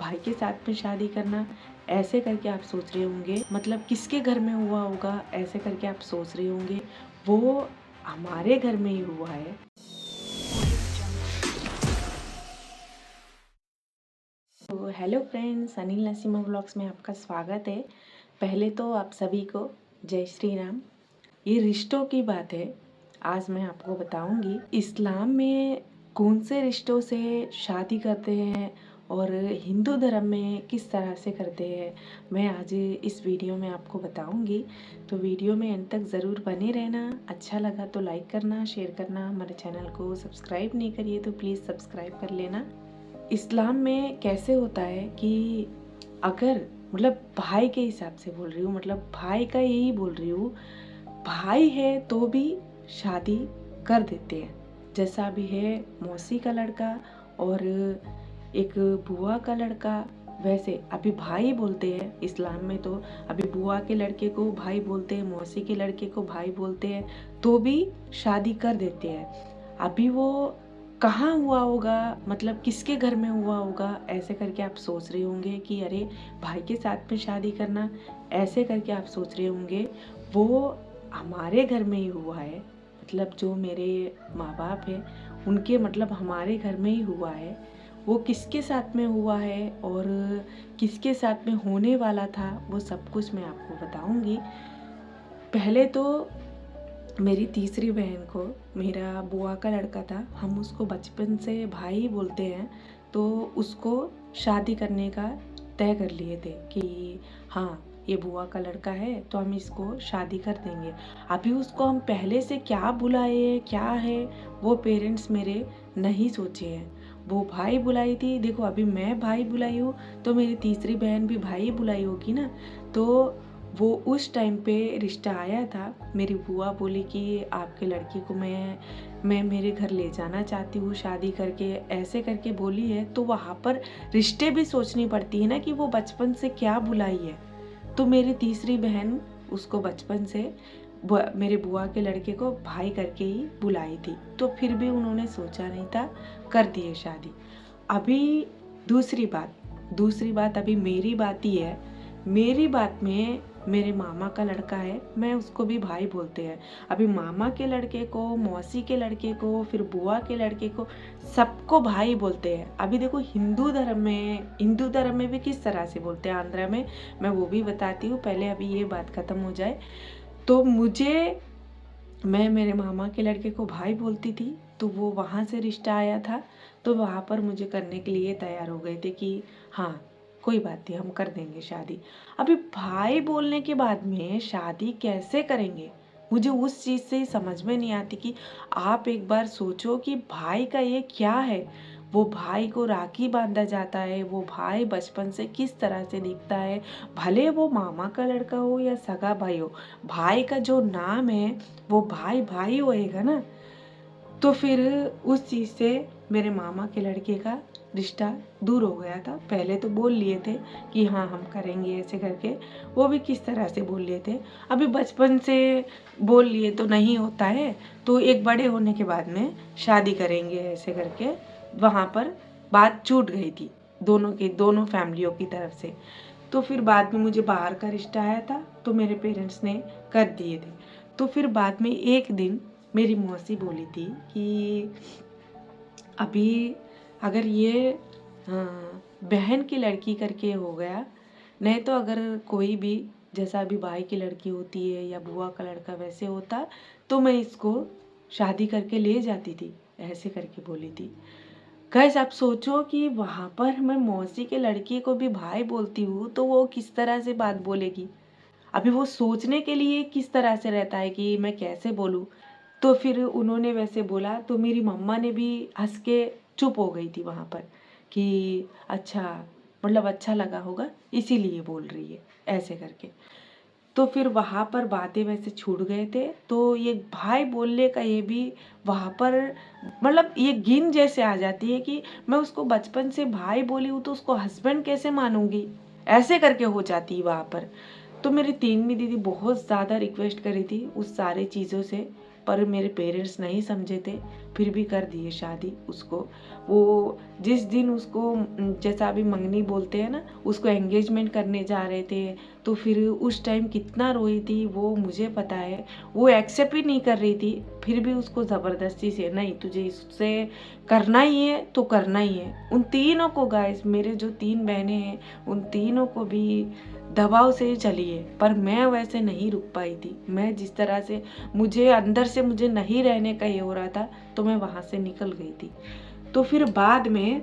भाई के साथ में शादी करना, ऐसे करके आप सोच रहे होंगे, मतलब किसके घर में हुआ होगा ऐसे करके आप सोच रहे होंगे। वो हमारे घर में ही हुआ है। तो hello friends, Anil Naseema vlogs में आपका स्वागत है। पहले तो आप सभी को जय श्री राम। ये रिश्तों की बात है। आज मैं आपको बताऊंगी इस्लाम में कौन से रिश्तों से शादी करते हैं और हिंदू धर्म में किस तरह से करते हैं। मैं आज इस वीडियो में आपको बताऊंगी, तो वीडियो में अंत तक ज़रूर बने रहना। अच्छा लगा तो लाइक करना, शेयर करना। हमारे चैनल को सब्सक्राइब नहीं करिए तो प्लीज़ सब्सक्राइब कर लेना। इस्लाम में कैसे होता है कि अगर, मतलब भाई के हिसाब से बोल रही हूँ, मतलब भाई का यही बोल रही हूँ, भाई है तो भी शादी कर देते हैं। जैसा अभी है मौसी का लड़का और एक बुआ का लड़का, वैसे अभी भाई बोलते हैं इस्लाम में। तो अभी बुआ के लड़के को भाई बोलते हैं, मौसी के लड़के को भाई बोलते हैं, तो भी शादी कर देते हैं। अभी वो कहाँ हुआ होगा, मतलब किसके घर में हुआ होगा, ऐसे करके आप सोच रहे होंगे कि अरे भाई के साथ में शादी करना, ऐसे करके आप सोच रहे होंगे। वो हमारे घर में ही हुआ है, मतलब जो मेरे माँ बाप हैं उनके, मतलब हमारे घर में ही हुआ है। वो किसके साथ में हुआ है और किसके साथ में होने वाला था, वो सब कुछ मैं आपको बताऊंगी। पहले तो मेरी तीसरी बहन को, मेरा बुआ का लड़का था, हम उसको बचपन से भाई बोलते हैं, तो उसको शादी करने का तय कर लिए थे कि हाँ ये बुआ का लड़का है तो हम इसको शादी कर देंगे। अभी उसको हम पहले से क्या बुलाए क्या है वो पेरेंट्स मेरे नहीं सोचे हैं। वो भाई बुलाई थी, देखो अभी मैं भाई बुलाई हूँ तो मेरी तीसरी बहन भी भाई बुलाई होगी ना। तो वो उस टाइम पे रिश्ता आया था। मेरी बुआ बोली कि आपके लड़की को मैं मेरे घर ले जाना चाहती हूँ शादी करके, ऐसे करके बोली है। तो वहाँ पर रिश्ते भी सोचनी पड़ती है ना कि वो बचपन से क्या बुलाई है। तो मेरी तीसरी बहन उसको बचपन से मेरे बुआ के लड़के को भाई करके ही बुलाई थी, तो फिर भी उन्होंने सोचा नहीं था, कर दिए शादी। अभी दूसरी बात अभी मेरी बात ही है। मेरी बात में मेरे मामा का लड़का है, मैं उसको भी भाई बोलते हैं। अभी मामा के लड़के को, मौसी के लड़के को, फिर बुआ के लड़के को, सबको भाई बोलते हैं। अभी देखो हिंदू धर्म में भी किस तरह से बोलते हैं आंध्रा में, मैं वो भी बताती हूँ। पहले अभी ये बात खत्म हो जाए। तो मैं मेरे मामा के लड़के को भाई बोलती थी, तो वो वहाँ से रिश्ता आया था, तो वहाँ पर मुझे करने के लिए तैयार हो गए थे कि हाँ कोई बात नहीं, हम कर देंगे शादी। अभी भाई बोलने के बाद में शादी कैसे करेंगे, मुझे उस चीज़ से ही समझ में नहीं आती। कि आप एक बार सोचो कि भाई का ये क्या है। वो भाई को राखी बांधा जाता है, वो भाई बचपन से किस तरह से दिखता है, भले वो मामा का लड़का हो या सगा भाई हो, भाई का जो नाम है वो भाई भाई होएगा ना। तो फिर उस चीज़ से मेरे मामा के लड़के का रिश्ता दूर हो गया था। पहले तो बोल लिए थे कि हाँ हम करेंगे ऐसे करके, वो भी किस तरह से बोल लिए थे। अभी बचपन से बोल लिए तो नहीं होता है, तो एक बड़े होने के बाद में शादी करेंगे ऐसे करके वहाँ पर बात छूट गई थी दोनों फैमिलियों की तरफ से। तो फिर बाद में मुझे बाहर का रिश्ता आया था, तो मेरे पेरेंट्स ने कर दिए थे। तो फिर बाद में एक दिन मेरी मौसी बोली थी कि अभी अगर ये बहन की लड़की करके हो गया, नहीं तो अगर कोई भी जैसा अभी भाई की लड़की होती है या बुआ का लड़का वैसे होता, तो मैं इसको शादी करके ले जाती थी, ऐसे करके बोली थी। गाइस आप सोचो कि वहाँ पर मैं मौसी के लड़की को भी भाई बोलती हूँ तो वो किस तरह से बात बोलेगी। अभी वो सोचने के लिए किस तरह से रहता है कि मैं कैसे बोलूँ। तो फिर उन्होंने वैसे बोला तो मेरी मम्मा ने भी हंस के चुप हो गई थी वहाँ पर कि अच्छा, मतलब अच्छा लगा होगा इसीलिए बोल रही है ऐसे करके। तो फिर वहाँ पर बातें वैसे छूट गए थे। तो ये भाई बोलने का ये भी वहाँ पर, मतलब ये गिन जैसे आ जाती है कि मैं उसको बचपन से भाई बोली हूँ तो उसको हस्बैंड कैसे मानूंगी, ऐसे करके हो जाती है वहाँ पर। तो मेरी तीनवीं दीदी बहुत ज़्यादा रिक्वेस्ट करी थी उस सारे चीज़ों से, पर मेरे पेरेंट्स नहीं समझे थे। फिर भी कर दिए शादी उसको। वो जिस दिन उसको जैसा अभी मंगनी बोलते हैं ना, उसको एंगेजमेंट करने जा रहे थे, तो फिर उस टाइम कितना रोई थी वो मुझे पता है। वो एक्सेप्ट ही नहीं कर रही थी, फिर भी उसको ज़बरदस्ती से, नहीं तुझे इससे करना ही है तो करना ही है। उन तीनों को गाइस, मेरे जो 3 बहनें हैं उन तीनों को भी दबाव से चली है, पर मैं वैसे नहीं रुक पाई थी। मैं जिस तरह से मुझे अंदर से मुझे नहीं रहने का ये हो रहा था, तो मैं वहाँ से निकल गई थी। तो फिर बाद में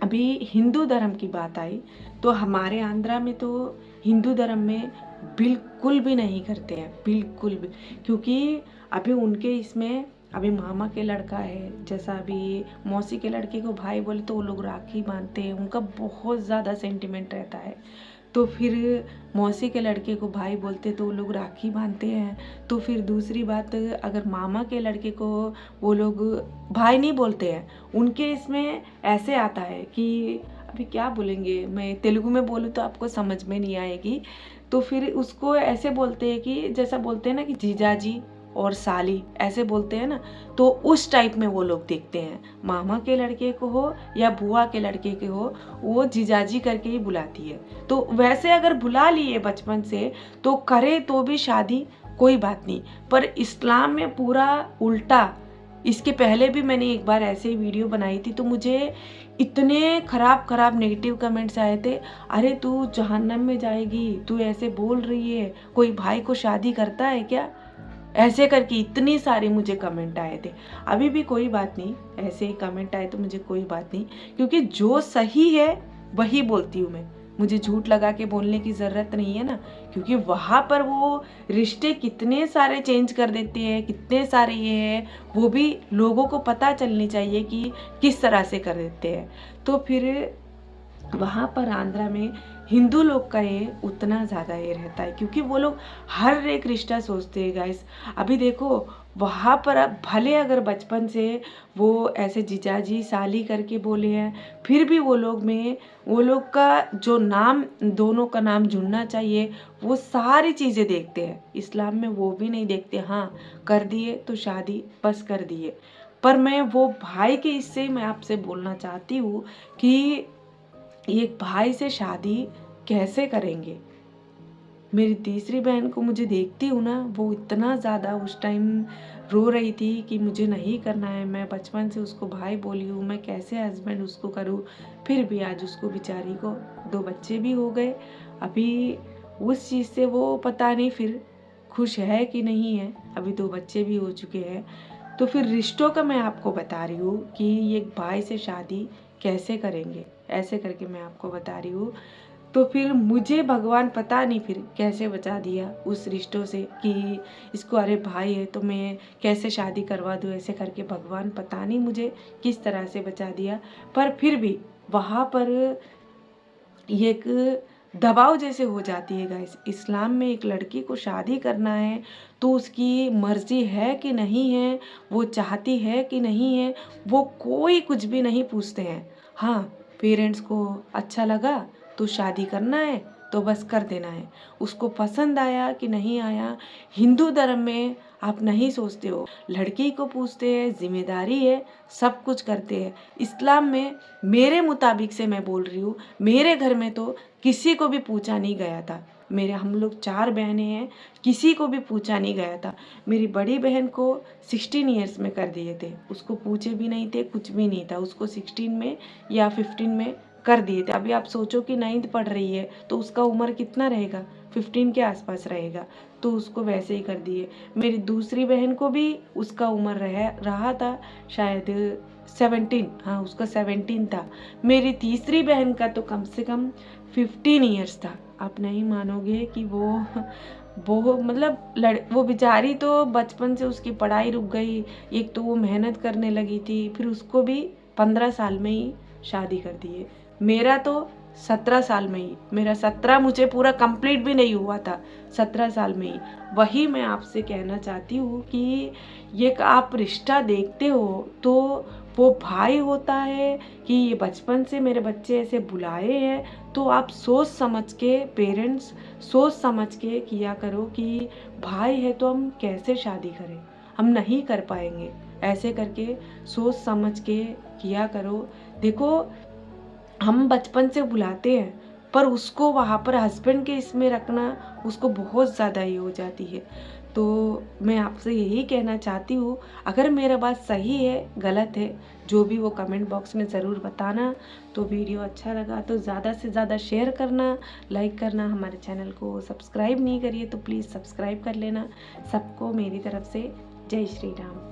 अभी हिंदू धर्म की बात आई, तो हमारे आंध्रा में तो हिंदू धर्म में बिल्कुल भी नहीं करते हैं, बिल्कुल भी। क्योंकि अभी उनके इसमें अभी मामा के लड़का है, जैसा अभी मौसी के लड़के को भाई बोले तो वो लोग राखी बांधते हैं, उनका बहुत ज़्यादा सेंटिमेंट रहता है। तो फिर मौसी के लड़के को भाई बोलते तो वो लोग राखी बांधते हैं। तो फिर दूसरी बात, अगर मामा के लड़के को वो लोग भाई नहीं बोलते हैं, उनके इसमें ऐसे आता है कि अभी क्या बोलेंगे, मैं तेलुगु में बोलूँ तो आपको समझ में नहीं आएगी। तो फिर उसको ऐसे बोलते हैं कि जैसा बोलते हैं ना कि जीजाजी और साली, ऐसे बोलते हैं ना, तो उस टाइप में वो लोग देखते हैं। मामा के लड़के को हो या बुआ के लड़के के हो, वो जीजाजी करके ही बुलाती है। तो वैसे अगर बुला लिए बचपन से तो करे तो भी शादी कोई बात नहीं, पर इस्लाम में पूरा उल्टा। इसके पहले भी मैंने एक बार ऐसे ही वीडियो बनाई थी, तो मुझे इतने खराब खराब नेगेटिव कमेंट्स आए थे, अरे तू जहन्नम में जाएगी, तू ऐसे बोल रही है, कोई भाई को शादी करता है क्या, ऐसे करके इतनी सारे मुझे कमेंट आए थे। अभी भी कोई बात नहीं, ऐसे ही कमेंट आए तो मुझे कोई बात नहीं, क्योंकि जो सही है वही बोलती हूँ मैं। मुझे झूठ लगा के बोलने की ज़रूरत नहीं है ना, क्योंकि वहाँ पर वो रिश्ते कितने सारे चेंज कर देते हैं, कितने सारे ये है, वो भी लोगों को पता चलनी चाहिए कि किस तरह से कर देते हैं। तो फिर वहाँ पर आंध्रा में हिंदू लोग का ये उतना ज़्यादा ये रहता है, क्योंकि वो लोग हर एक रिश्ता सोचते हैं गाइस। अभी देखो वहाँ पर अब भले अगर बचपन से वो ऐसे जीजाजी साली करके बोले हैं, फिर भी वो लोग का जो नाम, दोनों का नाम जुड़ना चाहिए, वो सारी चीज़ें देखते हैं। इस्लाम में वो भी नहीं देखते, हाँ कर दिए तो शादी बस कर दिए। पर मैं वो भाई के इससे मैं आपसे बोलना चाहती हूँ कि एक भाई से शादी कैसे करेंगे। मेरी तीसरी बहन को मुझे देखती हूँ ना, वो इतना ज़्यादा उस टाइम रो रही थी कि मुझे नहीं करना है, मैं बचपन से उसको भाई बोली हूँ, मैं कैसे हस्बैंड उसको करूँ। फिर भी आज उसको बेचारी को 2 बच्चे भी हो गए। अभी उस चीज़ से वो पता नहीं फिर खुश है कि नहीं है, अभी 2 बच्चे भी हो चुके हैं। तो फिर रिश्तों का मैं आपको बता रही हूँ कि एक भाई से शादी कैसे करेंगे, ऐसे करके मैं आपको बता रही हूँ। तो फिर मुझे भगवान पता नहीं फिर कैसे बचा दिया उस रिश्तों से कि इसको अरे भाई है तो मैं कैसे शादी करवा दूँ, ऐसे करके भगवान पता नहीं मुझे किस तरह से बचा दिया। पर फिर भी वहाँ पर एक दबाव जैसे हो जाती है गाइस। इस्लाम में एक लड़की को शादी करना है तो उसकी मर्जी है कि नहीं है, वो चाहती है कि नहीं है, वो कोई कुछ भी नहीं पूछते हैं। हाँ, पेरेंट्स को अच्छा लगा तो शादी करना है तो बस कर देना है, उसको पसंद आया कि नहीं आया। हिंदू धर्म में आप नहीं सोचते हो, लड़की को पूछते हैं, जिम्मेदारी है, सब कुछ करते हैं। इस्लाम में मेरे मुताबिक से मैं बोल रही हूँ, मेरे घर में तो किसी को भी पूछा नहीं गया था। हम लोग 4 बहनें हैं, किसी को भी पूछा नहीं गया था। मेरी बड़ी बहन को 16 ईयर्स में कर दिए थे, उसको पूछे भी नहीं थे, कुछ भी नहीं था, उसको 16 में या 15 में कर दिए थे। अभी आप सोचो कि 9th पढ़ रही है तो उसका उम्र कितना रहेगा, 15 के आसपास रहेगा, तो उसको वैसे ही कर दिए। मेरी दूसरी बहन को भी उसका उम्र रहा था शायद 17, हाँ उसका 17 था। मेरी तीसरी बहन का तो कम से कम 15 ईयर्स था। आप नहीं मानोगे कि वो मतलब वो बेचारी तो बचपन से उसकी पढ़ाई रुक गई, एक तो वो मेहनत करने लगी थी, फिर उसको भी 15 साल में ही शादी कर दिए। मेरा तो 17 साल में ही, मेरा 17 मुझे पूरा कंप्लीट भी नहीं हुआ था, 17 साल में ही। वही मैं आपसे कहना चाहती हूँ कि ये आप रिश्ता देखते हो तो वो भाई होता है कि ये बचपन से मेरे बच्चे ऐसे बुलाए हैं, तो आप सोच समझ के, पेरेंट्स सोच समझ के किया करो कि भाई है तो हम कैसे शादी करें, हम नहीं कर पाएंगे, ऐसे करके सोच समझ के किया करो। देखो, हम बचपन से बुलाते हैं, पर उसको वहाँ पर हस्बैंड के इसमें रखना उसको बहुत ज़्यादा ये हो जाती है। तो मैं आपसे यही कहना चाहती हूँ, अगर मेरा बात सही है गलत है जो भी वो कमेंट बॉक्स में ज़रूर बताना। तो वीडियो अच्छा लगा तो ज़्यादा से ज़्यादा शेयर करना, लाइक करना। हमारे चैनल को सब्सक्राइब नहीं करिए तो प्लीज़ सब्सक्राइब कर लेना। सबको मेरी तरफ से जय श्री राम।